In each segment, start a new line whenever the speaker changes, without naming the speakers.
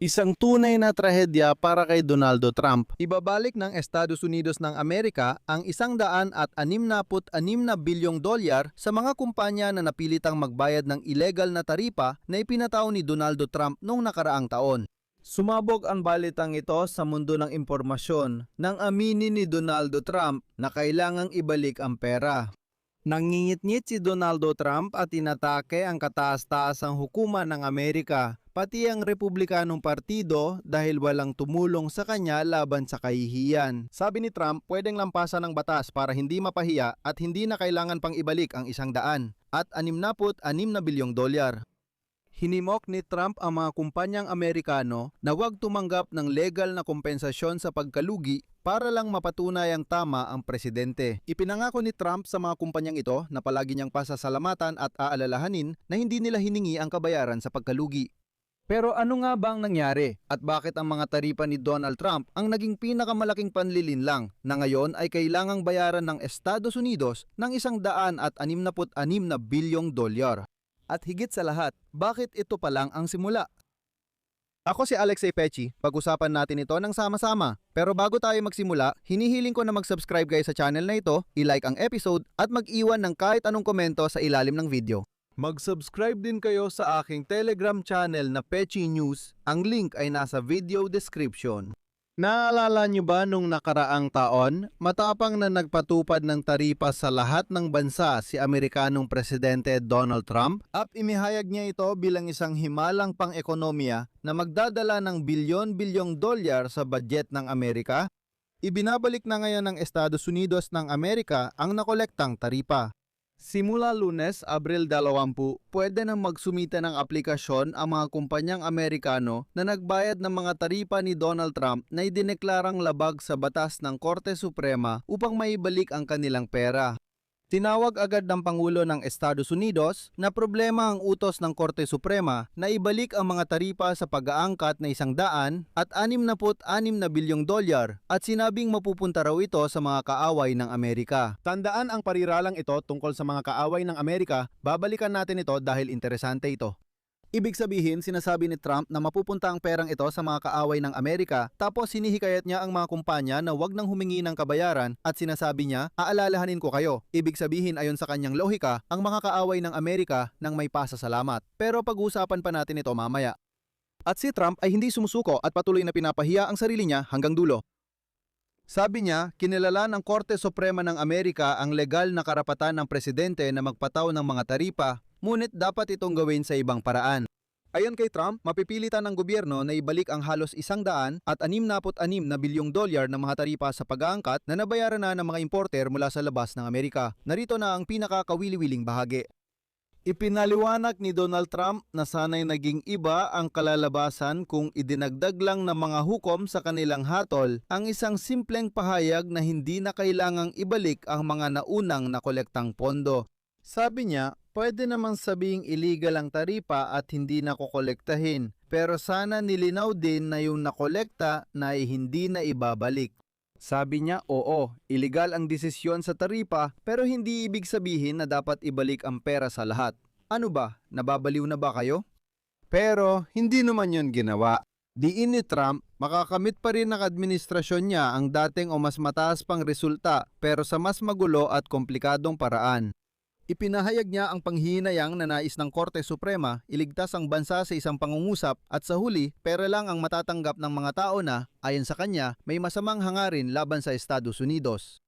Isang tunay na trahedya para kay Donaldo Trump.
Ibabalik ng Estados Unidos ng Amerika ang 166 na bilyong dolyar sa mga kumpanya na napilitang magbayad ng illegal na taripa na ipinataw ni Donaldo Trump noong nakaraang taon.
Sumabog ang balitang ito sa mundo ng impormasyon nang aminin ni Donaldo Trump na kailangang ibalik ang pera. Nangingit-ngit si Donaldo Trump at inatake ang kataas-taasang hukuman ng Amerika, pati ang Republikanong Partido dahil walang tumulong sa kanya laban sa kahihiyan.
Sabi ni Trump, pwedeng lampasan ng batas para hindi mapahiya at hindi na kailangan pang ibalik ang 166 na bilyong dolyar.
Hinimok ni Trump ang mga kumpanyang Amerikano na huwag tumanggap ng legal na kompensasyon sa pagkalugi para lang mapatunay ang tama ang presidente.
Ipinangako ni Trump sa mga kumpanyang ito na palagi niyang pasasalamatan at aalalahanin na hindi nila hiningi ang kabayaran sa pagkalugi.
Pero ano nga ba ang nangyari at bakit ang mga taripa ni Donald Trump ang naging pinakamalaking panlilinlang na ngayon ay kailangang bayaran ng Estados Unidos ng 166 na bilyong dolyar? At higit sa lahat, bakit ito pa lang ang simula?
Ako si Alexei Pechi, pag-usapan natin ito ng sama-sama. Pero bago tayo magsimula, hinihiling ko na mag-subscribe kayo sa channel na ito, i-like ang episode at mag-iwan ng kahit anong komento sa ilalim ng video.
Mag-subscribe din kayo sa aking Telegram channel na Pechi News, ang link ay nasa video description. Naalala nyo ba nung nakaraang taon, matapang na nagpatupad ng taripa sa lahat ng bansa si Amerikanong Presidente Donald Trump? At imihayag niya ito bilang isang himalang pang-ekonomiya na magdadala ng bilyon-bilyong dolyar sa budget ng Amerika? Ibinabalik na ngayon ng Estados Unidos ng Amerika ang nakolektang taripa. Simula Lunes, Abril 20, pwede nang magsumita ng aplikasyon ang mga kumpanyang Amerikano na nagbayad ng mga taripa ni Donald Trump na idineklarang labag sa batas ng Korte Suprema upang maibalik ang kanilang pera. Tinawag agad ng Pangulo ng Estados Unidos na problema ang utos ng Korte Suprema na ibalik ang mga taripa sa pag-aangkat na 166 na bilyong dolyar at sinabing mapupunta raw ito sa mga kaaway ng Amerika.
Tandaan ang pariralang ito tungkol sa mga kaaway ng Amerika, babalikan natin ito dahil interesante ito. Ibig sabihin, sinasabi ni Trump na mapupunta ang perang ito sa mga kaaway ng Amerika, tapos hinihikayat niya ang mga kumpanya na wag nang humingi ng kabayaran at sinasabi niya, aalalahanin ko kayo. Ibig sabihin, ayon sa kanyang lohika, ang mga kaaway ng Amerika nang may pasasalamat. Pero pag-uusapan pa natin ito mamaya. At si Trump ay hindi sumusuko at patuloy na pinapahiya ang sarili niya hanggang dulo.
Sabi niya, kinilala ng Korte Suprema ng Amerika ang legal na karapatan ng presidente na magpataw ng mga taripa, ngunit dapat itong gawin sa ibang paraan.
Ayon kay Trump, mapipilitan ng gobyerno na ibalik ang halos 166 na bilyong dolyar ng mga taripa sa pag-aangkat na nabayaran na ng mga importer mula sa labas ng Amerika. Narito na ang pinakakawili-wiling bahagi.
Ipinaliwanag ni Donald Trump na sana'y naging iba ang kalalabasan kung idinagdag lang ng mga hukom sa kanilang hatol ang isang simpleng pahayag na hindi na kailangang ibalik ang mga naunang nakolektang pondo. Sabi niya, pwede namang sabing illegal ang taripa at hindi na kokolektahin, pero sana nilinaw din na yung nakolekta na ay hindi na ibabalik. Sabi niya, oo, illegal ang desisyon sa taripa pero hindi ibig sabihin na dapat ibalik ang pera sa lahat. Ano ba, nababaliw na ba kayo? Pero hindi naman yon ginawa. Diin ni Trump, makakamit pa rin ng administrasyon niya ang dating o mas mataas pang resulta pero sa mas magulo at komplikadong paraan.
Ipinahayag niya ang panghihinayang na nais ng Korte Suprema iligtas ang bansa sa isang pangungusap at sa huli pera lang ang matatanggap ng mga tao na, ayon sa kanya, may masamang hangarin laban sa Estados Unidos.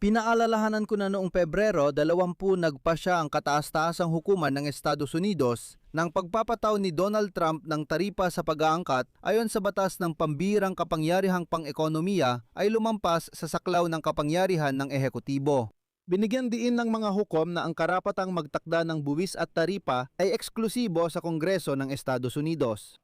Pinaalalahanan ko na noong Pebrero 20 nagpasya ang kataas-taasang hukuman ng Estados Unidos ng pagpapataw ni Donald Trump ng taripa sa pag-aangkat ayon sa batas ng pambihirang kapangyarihang pang-ekonomiya ay lumampas sa saklaw ng kapangyarihan ng ehekutibo.
Binigyan diin ng mga hukom na ang karapatang magtakda ng buwis at taripa ay eksklusibo sa Kongreso ng Estados Unidos.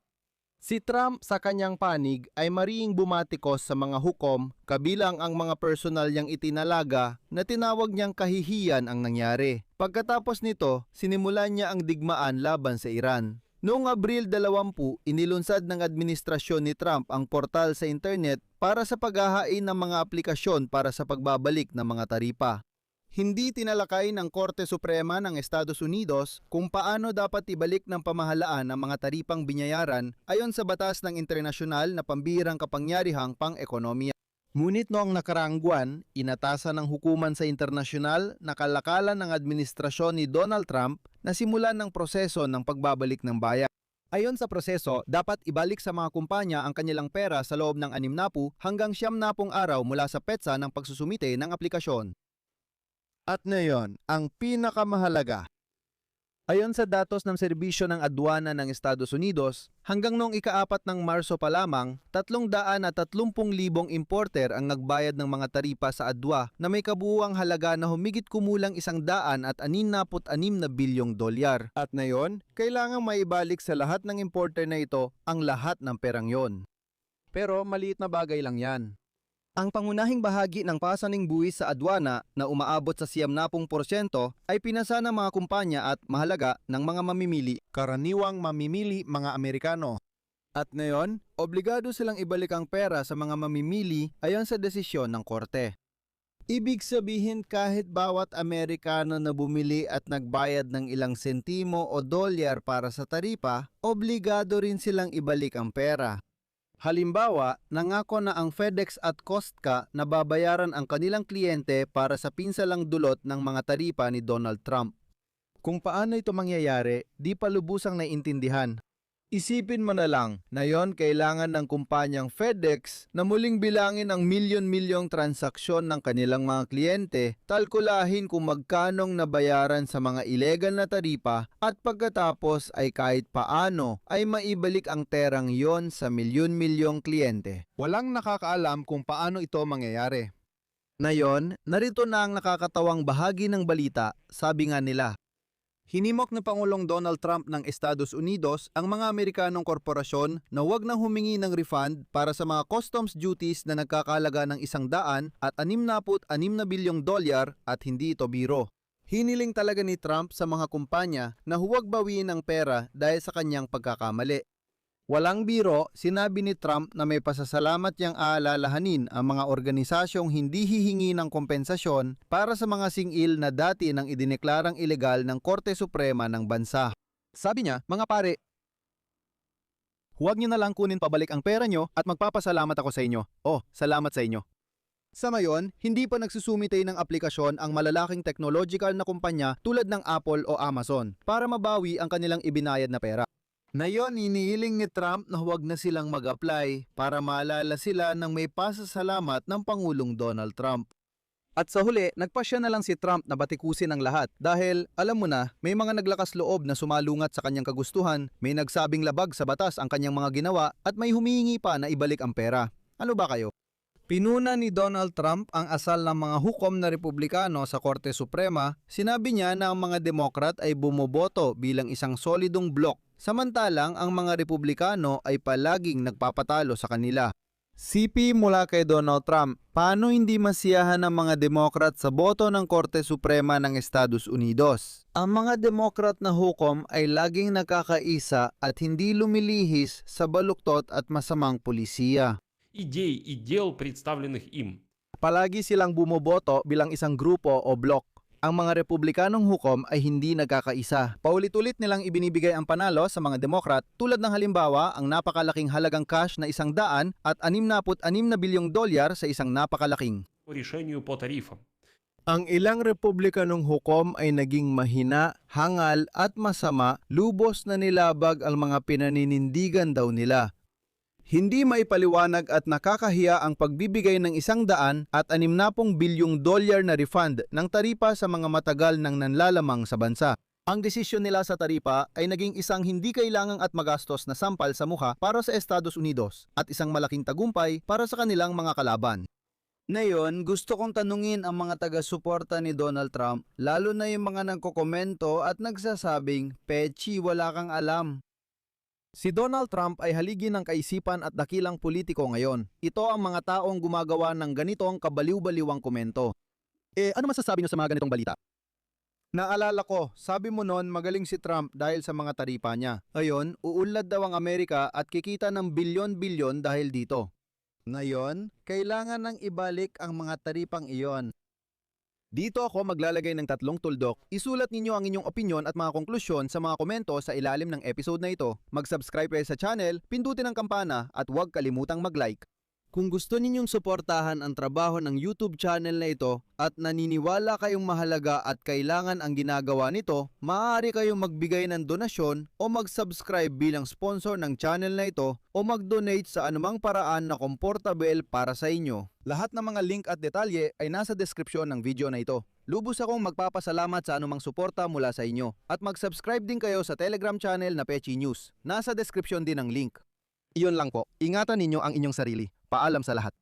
Si Trump sa kanyang panig ay mariing bumatikos sa mga hukom kabilang ang mga personal niyang itinalaga na tinawag niyang kahihiyan ang nangyari. Pagkatapos nito, sinimulan niya ang digmaan laban sa Iran. Noong Abril 20, inilunsad ng administrasyon ni Trump ang portal sa internet para sa paghahain ng mga aplikasyon para sa pagbabalik ng mga taripa. Hindi tinalakay ng Korte Suprema ng Estados Unidos kung paano dapat ibalik ng pamahalaan ang mga taripang binayaran ayon sa batas ng internasyonal na pambihirang kapangyarihang pang-ekonomiya. Ngunit noong nakaraang buwan, inatasan ng hukuman sa internasyonal na kalakalan ng administrasyon ni Donald Trump na simulan ng proseso ng pagbabalik ng bayan. Ayon sa proseso, dapat ibalik sa mga kumpanya ang kanilang pera sa loob ng 60 hanggang 90 araw mula sa petsa ng pagsusumite ng aplikasyon.
At ngayon, ang pinakamahalaga.
Ayon sa datos ng Serbisyo ng Adwana ng Estados Unidos, hanggang noong ika-4 ng Marso pa lamang, 330,000 importer ang nagbayad ng mga taripa sa adwa na may kabuuang halaga na humigit kumulang 166 na bilyong dolyar. At ngayon, kailangang maibalik sa lahat ng importer na ito ang lahat ng perang yon. Pero maliit na bagay lang yan. Ang pangunahing bahagi ng pasaning buwis sa adwana na umaabot sa 70% ay pinasa ng mga kumpanya at mahalaga ng mga mamimili.
Karaniwang mamimili mga Amerikano.
At ngayon, obligado silang ibalik ang pera sa mga mamimili ayon sa desisyon ng korte. Ibig sabihin kahit bawat Amerikano na bumili at nagbayad ng ilang sentimo o dolyar para sa taripa, obligado rin silang ibalik ang pera. Halimbawa, nangako na ang FedEx at Costco na babayaran ang kanilang kliyente para sa pinsalang dulot ng mga taripa ni Donald Trump.
Kung paano ito mangyayari, di pa lubusang naiintindihan. Isipin mo na lang na yon kailangan ng kumpanyang FedEx na muling bilangin ang milyon-milyong transaksyon ng kanilang mga kliyente, kalkulahin kung magkanong nabayaran sa mga ilegal na taripa at pagkatapos ay kahit paano ay maibalik ang terang yon sa milyon-milyong kliyente.
Walang nakakaalam kung paano ito mangyayari.
Ngayon, narito na ang nakakatawang bahagi ng balita, sabi nga nila.
Hinimok ng Pangulong Donald Trump ng Estados Unidos ang mga Amerikanong korporasyon na huwag nang humingi ng refund para sa mga customs duties na nagkakahalaga ng 166 na bilyong dolyar at hindi ito biro. Hiniling talaga ni Trump sa mga kumpanya na huwag bawiin ang pera dahil sa kanyang pagkakamali. Walang biro, sinabi ni Trump na may pasasalamat niyang aalalahanin ang mga organisasyong hindi hihingi ng kompensasyon para sa mga singil na dati nang idineklarang ilegal ng Korte Suprema ng bansa. Sabi niya, mga pare, huwag niyo na lang kunin pabalik ang pera niyo at magpapasalamat ako sa inyo. Oh, salamat sa inyo. Sa ngayon, hindi pa nagsusumite ng aplikasyon ang malalaking technological na kumpanya tulad ng Apple o Amazon para mabawi ang kanilang ibinayad na pera. Ngayon, inihiling ni Trump na huwag na silang mag-apply para maalala sila ng may pasasalamat ng Pangulong Donald Trump. At sa huli, nagpasya na lang si Trump na batikusin ang lahat dahil, alam mo na, may mga naglakas loob na sumalungat sa kanyang kagustuhan, may nagsabing labag sa batas ang kanyang mga ginawa at may humihingi pa na ibalik ang pera. Ano ba kayo? Pinuna ni Donald Trump ang asal ng mga hukom na Republikano sa Korte Suprema, sinabi niya na ang mga Demokrat ay bumoboto bilang isang solidong blok, samantalang ang mga Republikano ay palaging nagpapatalo sa kanila. CP mula kay Donald Trump, paano hindi masiyahan ng mga Demokrat sa boto ng Korte Suprema ng Estados Unidos? Ang mga Demokrat na hukom ay laging nakakaisa at hindi lumilihis sa baluktot at masamang pulisiya.
Идей и дел, представленных им.
Palagi silang bumoboto bilang isang grupo o blok. Ang mga Republikanong hukom ay hindi nagkakaisa. Paulit-ulit nilang ibinibigay ang panalo sa mga Demokrat tulad ng halimbawa ang napakalaking halagang cash na 100 at 66 na bilyong dolyar sa isang napakalaking.
По решению по тарифам.
Ang ilang Republikanong hukom ay naging mahina, hangal at masama, lubos na nilabag ang mga pinaninindigan daw nila.
Hindi maipaliwanag at nakakahiya ang pagbibigay ng 100 at 60 bilyong dolyar na refund ng taripa sa mga matagal nang nanlalamang sa bansa. Ang desisyon nila sa taripa ay naging isang hindi kailangang at magastos na sampal sa mukha para sa Estados Unidos at isang malaking tagumpay para sa kanilang mga kalaban. Ngayon, gusto kong tanungin ang mga taga-suporta ni Donald Trump, lalo na yung mga nagkokomento at nagsasabing, Pechi, wala kang alam. Si Donald Trump ay haligi ng kaisipan at dakilang politiko ngayon. Ito ang mga taong gumagawa ng ganitong kabaliw-baliwang komento. Ano masasabi niyo sa mga ganitong balita? Naalala ko, sabi mo noon magaling si Trump dahil sa mga taripa niya. Ngayon, uunlad daw ang Amerika at kikita ng bilyon-bilyon dahil dito. Ngayon, kailangan nang ibalik ang mga taripang iyon. Dito ako maglalagay ng 3 tuldok. Isulat ninyo ang inyong opinyon at mga konklusyon sa mga komento sa ilalim ng episode na ito. Mag-subscribe kayo sa channel, pindutin ang kampana at huwag kalimutang mag-like.
Kung gusto ninyong suportahan ang trabaho ng YouTube channel na ito at naniniwala kayong mahalaga at kailangan ang ginagawa nito, maaari kayong magbigay ng donasyon o mag-subscribe bilang sponsor ng channel na ito o mag-donate sa anumang paraan na komportable para sa inyo.
Lahat ng mga link at detalye ay nasa deskripsyon ng video na ito. Lubos akong magpapasalamat sa anumang suporta mula sa inyo at mag-subscribe din kayo sa Telegram channel na Pechi News. Nasa deskripsyon din ang link. Iyon lang po. Ingatan ninyo ang inyong sarili. Paalam sa lahat.